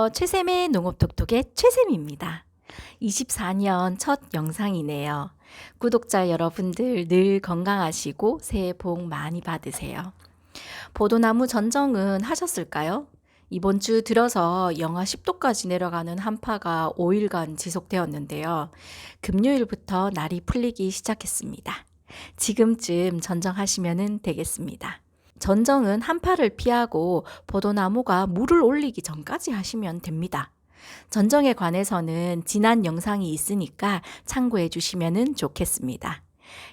안녕하세요. 최쌤의 농업톡톡의 최쌤입니다. 24년 첫 영상이네요. 구독자 여러분들 늘 건강하시고 새해 복 많이 받으세요. 포도나무 전정은 하셨을까요? 이번 주 들어서 영하 10도까지 내려가는 한파가 5일간 지속되었는데요. 금요일부터 날이 풀리기 시작했습니다. 지금쯤 전정하시면 되겠습니다. 전정은 한파를 피하고 포도나무가 물을 올리기 전까지 하시면 됩니다. 전정에 관해서는 지난 영상이 있으니까 참고해 주시면 좋겠습니다.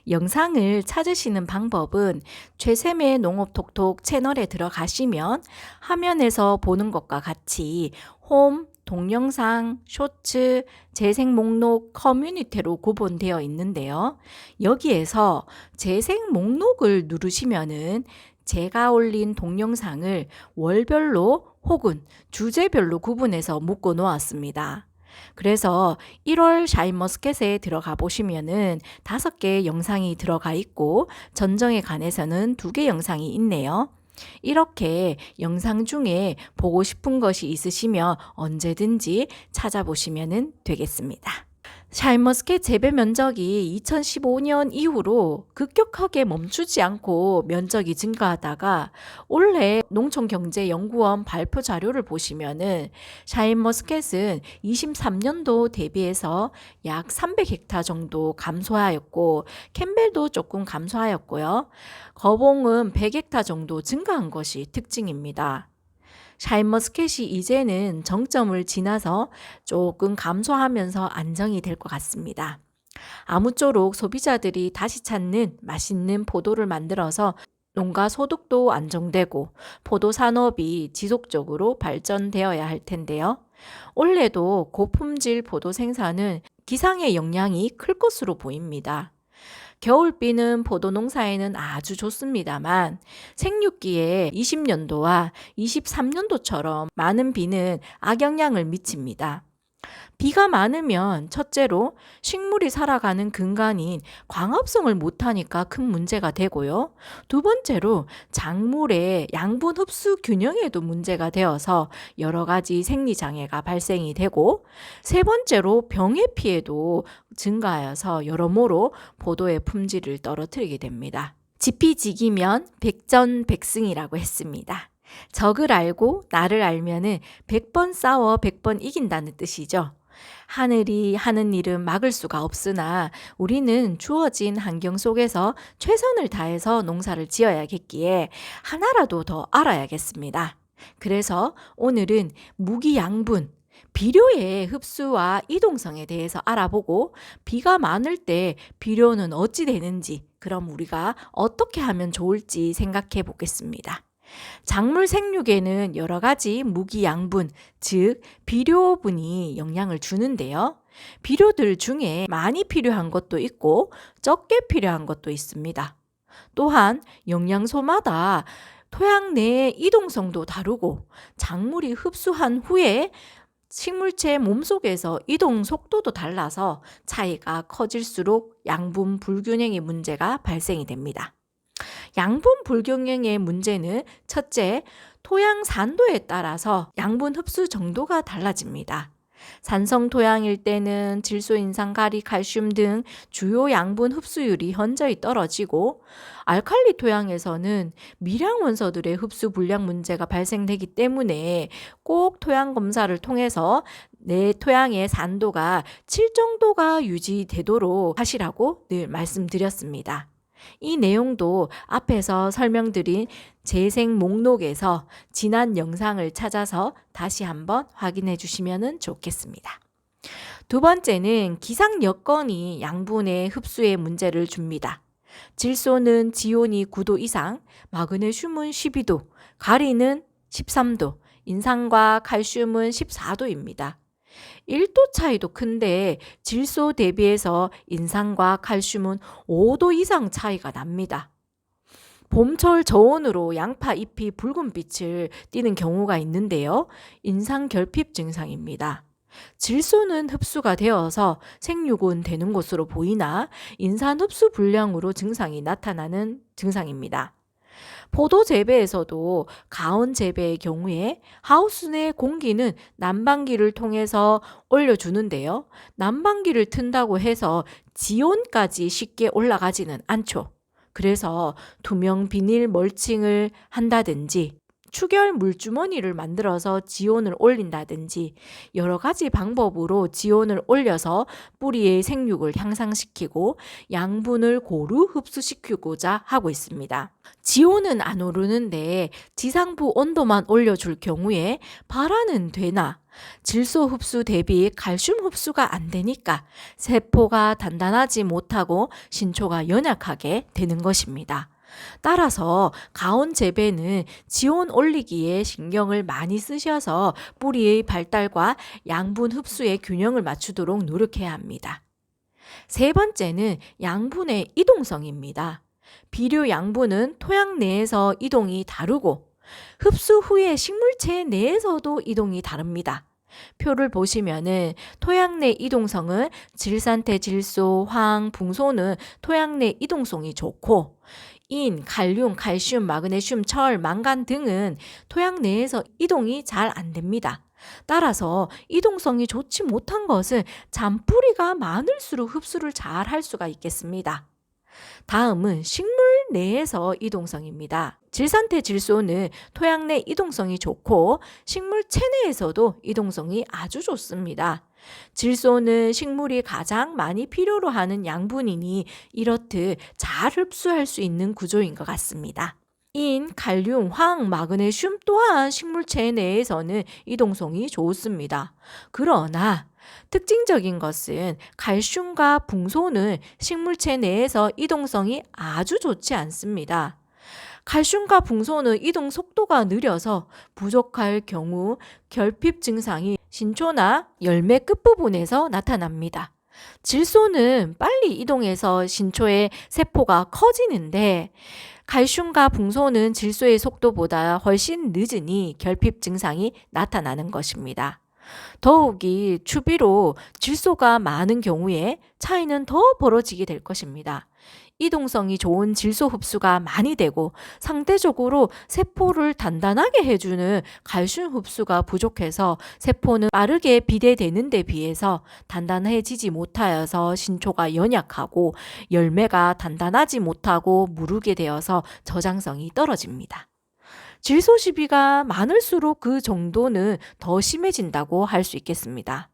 영상을 찾으시는 방법은 최쌤의 농업톡톡 채널에 들어가시면 화면에서 보는 것과 같이 홈, 동영상, 쇼츠, 재생 목록, 커뮤니티로 구분되어 있는데요. 여기에서 재생 목록을 누르시면은 제가 올린 동영상을 월별로 혹은 주제별로 구분해서 묶어 놓았습니다. 그래서 1월 샤인머스켓에 들어가 보시면은 5개 영상이 들어가 있고 전정에 관해서는 2개 영상이 있네요. 이렇게 영상 중에 보고 싶은 것이 있으시면 언제든지 찾아보시면 되겠습니다. 샤인머스켓 재배 면적이 2015년 이후로 급격하게 멈추지 않고 면적이 증가하다가 올해 농촌경제연구원 발표 자료를 보시면은 샤인머스켓은 23년도 대비해서 약 300헥타 정도 감소하였고 캠벨도 조금 감소하였고요. 거봉은 100헥타 정도 증가한 것이 특징입니다. 샤인머스켓이 이제는 정점을 지나서 조금 감소하면서 안정이 될 것 같습니다. 아무쪼록 소비자들이 다시 찾는 맛있는 포도를 만들어서 농가 소득도 안정되고 포도 산업이 지속적으로 발전되어야 할 텐데요. 올해도 고품질 포도 생산은 기상의 영향이 클 것으로 보입니다. 겨울비는 포도 농사에는 아주 좋습니다만 생육기에 20년도와 23년도처럼 많은 비는 악영향을 미칩니다. 비가 많으면 첫째로 식물이 살아가는 근간인 광합성을 못하니까 큰 문제가 되고요. 두 번째로 작물의 양분 흡수 균형에도 문제가 되어서 여러 가지 생리장애가 발생이 되고 세 번째로 병의 피해도 증가하여서 여러모로 포도의 품질을 떨어뜨리게 됩니다. 지피지기면 백전백승이라고 했습니다. 적을 알고 나를 알면은 100번 싸워 100번 이긴다는 뜻이죠. 하늘이 하는 일은 막을 수가 없으나 우리는 주어진 환경 속에서 최선을 다해서 농사를 지어야겠기에 하나라도 더 알아야겠습니다. 그래서 오늘은 무기양분, 비료의 흡수와 이동성에 대해서 알아보고 비가 많을 때 비료는 어찌 되는지 그럼 우리가 어떻게 하면 좋을지 생각해 보겠습니다. 작물 생육에는 여러 가지 무기양분, 즉 비료분이 영향을 주는데요. 비료들 중에 많이 필요한 것도 있고 적게 필요한 것도 있습니다. 또한 영양소마다 토양 내의 이동성도 다르고 작물이 흡수한 후에 식물체 몸속에서 이동 속도도 달라서 차이가 커질수록 양분 불균형의 문제가 발생이 됩니다. 양분 불균형의 문제는 첫째, 토양 산도에 따라서 양분 흡수 정도가 달라집니다. 산성 토양일 때는 질소, 인산, 가리, 칼슘 등 주요 양분 흡수율이 현저히 떨어지고 알칼리 토양에서는 미량 원소들의 흡수 불량 문제가 발생되기 때문에 꼭 토양 검사를 통해서 내 토양의 산도가 7 정도가 유지되도록 하시라고 늘 말씀드렸습니다. 이 내용도 앞에서 설명드린 재생 목록에서 지난 영상을 찾아서 다시 한번 확인해 주시면 좋겠습니다. 두 번째는 기상 여건이 양분의 흡수에 문제를 줍니다. 질소는 지온이 9도 이상, 마그네슘은 12도, 가리는 13도, 인산과 칼슘은 14도입니다. 1도 차이도 큰데 질소 대비해서 인산과 칼슘은 5도 이상 차이가 납니다. 봄철 저온으로 양파 잎이 붉은빛을 띠는 경우가 있는데요. 인산 결핍 증상입니다. 질소는 흡수가 되어서 생육은 되는 것으로 보이나 인산 흡수 불량으로 증상이 나타나는 증상입니다. 포도 재배에서도 가온 재배의 경우에 하우스 내 공기는 난방기를 통해서 올려주는데요. 난방기를 튼다고 해서 지온까지 쉽게 올라가지는 않죠. 그래서 투명 비닐 멀칭을 한다든지 추결 물주머니를 만들어서 지온을 올린다든지 여러 가지 방법으로 지온을 올려서 뿌리의 생육을 향상시키고 양분을 고루 흡수시키고자 하고 있습니다. 지온은 안 오르는데 지상부 온도만 올려줄 경우에 발화는 되나 질소 흡수 대비 칼슘 흡수가 안 되니까 세포가 단단하지 못하고 신초가 연약하게 되는 것입니다. 따라서 가온 재배는 지온 올리기에 신경을 많이 쓰셔서 뿌리의 발달과 양분 흡수의 균형을 맞추도록 노력해야 합니다. 세 번째는 양분의 이동성입니다. 비료 양분은 토양 내에서 이동이 다르고 흡수 후에 식물체 내에서도 이동이 다릅니다. 표를 보시면은 토양 내 이동성은 질산태, 질소, 황, 붕소는 토양 내 이동성이 좋고 인, 칼륨, 칼슘, 마그네슘, 철, 망간 등은 토양 내에서 이동이 잘 안 됩니다. 따라서 이동성이 좋지 못한 것은 잔뿌리가 많을수록 흡수를 잘 할 수가 있겠습니다. 다음은 식물 내에서 이동성입니다. 질산태 질소는 토양 내 이동성이 좋고 식물 체내에서도 이동성이 아주 좋습니다. 질소는 식물이 가장 많이 필요로 하는 양분이니 이렇듯 잘 흡수할 수 있는 구조인 것 같습니다. 인, 칼륨, 황, 마그네슘 또한 식물체 내에서는 이동성이 좋습니다. 그러나 특징적인 것은 칼슘과 붕소는 식물체 내에서 이동성이 아주 좋지 않습니다. 칼슘과 붕소는 이동 속도가 느려서 부족할 경우 결핍 증상이 신초나 열매 끝부분에서 나타납니다. 질소는 빨리 이동해서 신초의 세포가 커지는데 칼슘과 붕소는 질소의 속도보다 훨씬 늦으니 결핍 증상이 나타나는 것입니다. 더욱이 추비로 질소가 많은 경우에 차이는 더 벌어지게 될 것입니다. 이동성이 좋은 질소 흡수가 많이 되고 상대적으로 세포를 단단하게 해주는 칼슘 흡수가 부족해서 세포는 빠르게 비대되는 데 비해서 단단해지지 못하여서 신초가 연약하고 열매가 단단하지 못하고 무르게 되어서 저장성이 떨어집니다. 질소 시비가 많을수록 그 정도는 더 심해진다고 할 수 있겠습니다.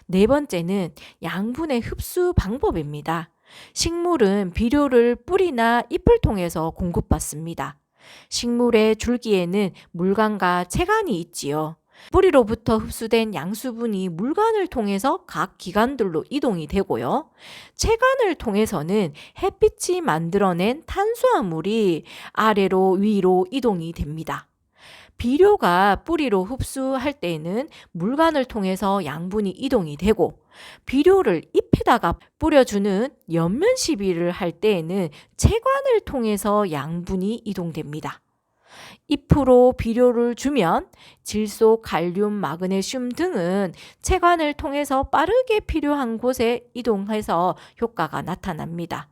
네 번째는 양분의 흡수 방법입니다. 식물은 비료를 뿌리나 잎을 통해서 공급받습니다. 식물의 줄기에는 물관과 체관이 있지요. 뿌리로부터 흡수된 양수분이 물관을 통해서 각 기관들로 이동이 되고요. 체관을 통해서는 햇빛이 만들어낸 탄수화물이 아래로 위로 이동이 됩니다. 비료가 뿌리로 흡수할 때에는 물관을 통해서 양분이 이동이 되고 비료를 잎에다가 뿌려주는 옆면 시비를 할 때에는 체관을 통해서 양분이 이동됩니다. 잎으로 비료를 주면 질소, 칼륨, 마그네슘 등은 체관을 통해서 빠르게 필요한 곳에 이동해서 효과가 나타납니다.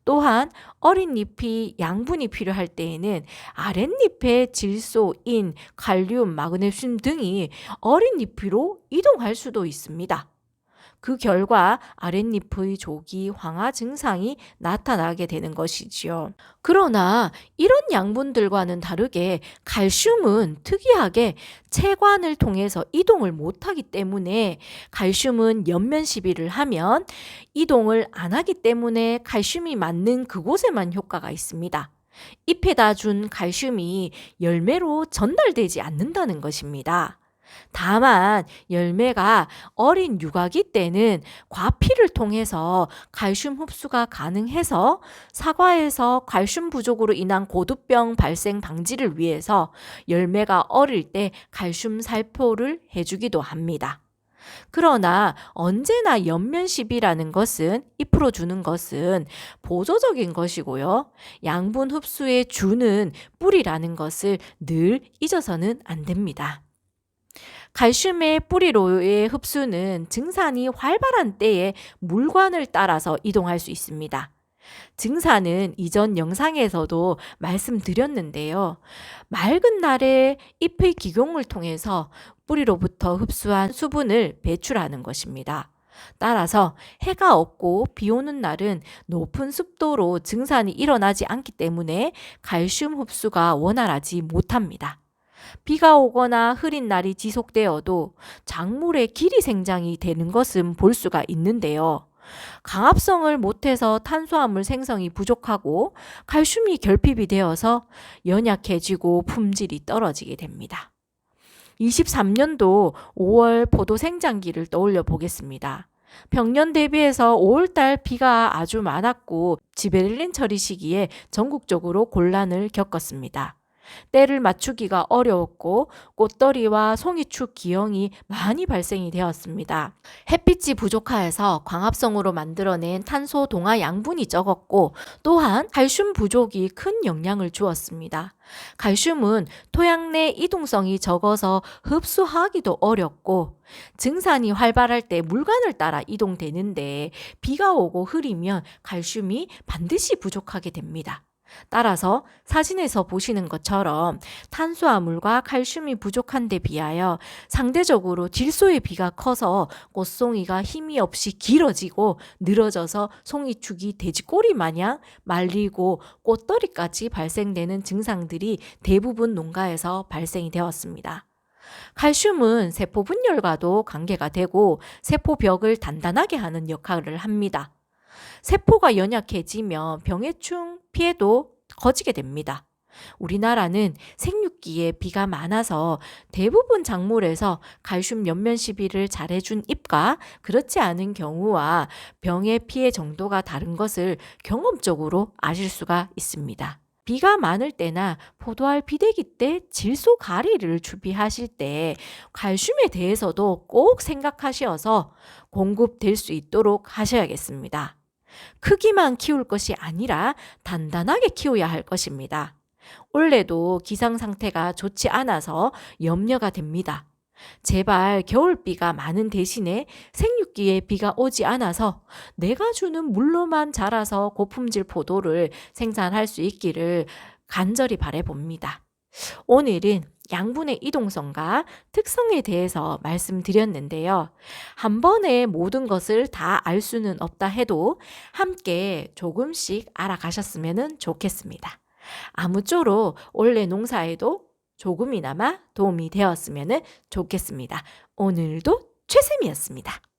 또한 어린 잎이 양분이 필요할 때에는 아랫잎의 질소, 인, 칼륨, 마그네슘 등이 어린 잎으로 이동할 수도 있습니다. 그 결과 아랫잎의 조기 황화 증상이 나타나게 되는 것이지요. 그러나 이런 양분들과는 다르게 칼슘은 특이하게 체관을 통해서 이동을 못하기 때문에 칼슘은 옆면 시비를 하면 이동을 안 하기 때문에 칼슘이 맞는 그곳에만 효과가 있습니다. 잎에다 준 칼슘이 열매로 전달되지 않는다는 것입니다. 다만 열매가 어린 유가기 때는 과피를 통해서 칼슘 흡수가 가능해서 사과에서 칼슘 부족으로 인한 고두병 발생 방지를 위해서 열매가 어릴 때 칼슘 살포를 해주기도 합니다. 그러나 언제나 옆면십이라는 것은 잎으로 주는 것은 보조적인 것이고요. 양분 흡수에 주는 뿌리라는 것을 늘 잊어서는 안 됩니다. 칼슘의 뿌리로의 흡수는 증산이 활발한 때에 물관을 따라서 이동할 수 있습니다. 증산은 이전 영상에서도 말씀드렸는데요. 맑은 날에 잎의 기공을 통해서 뿌리로부터 흡수한 수분을 배출하는 것입니다. 따라서 해가 없고 비 오는 날은 높은 습도로 증산이 일어나지 않기 때문에 칼슘 흡수가 원활하지 못합니다. 비가 오거나 흐린 날이 지속되어도 작물의 길이 생장이 되는 것은 볼 수가 있는데요. 강합성을 못해서 탄수화물 생성이 부족하고 칼슘이 결핍이 되어서 연약해지고 품질이 떨어지게 됩니다. 23년도 5월 포도 생장기를 떠올려 보겠습니다. 평년 대비해서 5월달 비가 아주 많았고 지베렐린 처리 시기에 전국적으로 곤란을 겪었습니다. 때를 맞추기가 어려웠고 꽃더리와 송이축 기형이 많이 발생이 되었습니다. 햇빛이 부족하여서 광합성으로 만들어낸 탄소 동화 양분이 적었고 또한 칼슘 부족이 큰 영향을 주었습니다. 칼슘은 토양 내 이동성이 적어서 흡수하기도 어렵고 증산이 활발할 때 물관을 따라 이동되는데 비가 오고 흐리면 칼슘이 반드시 부족하게 됩니다. 따라서 사진에서 보시는 것처럼 탄수화물과 칼슘이 부족한 데 비하여 상대적으로 질소의 비가 커서 꽃송이가 힘이 없이 길어지고 늘어져서 송이축이 돼지꼬리 마냥 말리고 꽃더리까지 발생되는 증상들이 대부분 농가에서 발생이 되었습니다. 칼슘은 세포 분열과도 관계가 되고 세포벽을 단단하게 하는 역할을 합니다. 세포가 연약해지면 병해충 피해도 커지게 됩니다. 우리나라는 생육기에 비가 많아서 대부분 작물에서 칼슘 연면 시비를 잘해준 잎과 그렇지 않은 경우와 병의 피해 정도가 다른 것을 경험적으로 아실 수가 있습니다. 비가 많을 때나 포도알 비대기 때 질소 가리를 준비하실 때 칼슘에 대해서도 꼭 생각하셔서 공급될 수 있도록 하셔야겠습니다. 크기만 키울 것이 아니라 단단하게 키워야 할 것입니다. 올해도 기상 상태가 좋지 않아서 염려가 됩니다. 제발 겨울비가 많은 대신에 생육기에 비가 오지 않아서 내가 주는 물로만 자라서 고품질 포도를 생산할 수 있기를 간절히 바라봅니다. 오늘은 양분의 이동성과 특성에 대해서 말씀드렸는데요. 한 번에 모든 것을 다 알 수는 없다 해도 함께 조금씩 알아가셨으면 좋겠습니다. 아무쪼록 올해 농사에도 조금이나마 도움이 되었으면 좋겠습니다. 오늘도 최쌤이었습니다.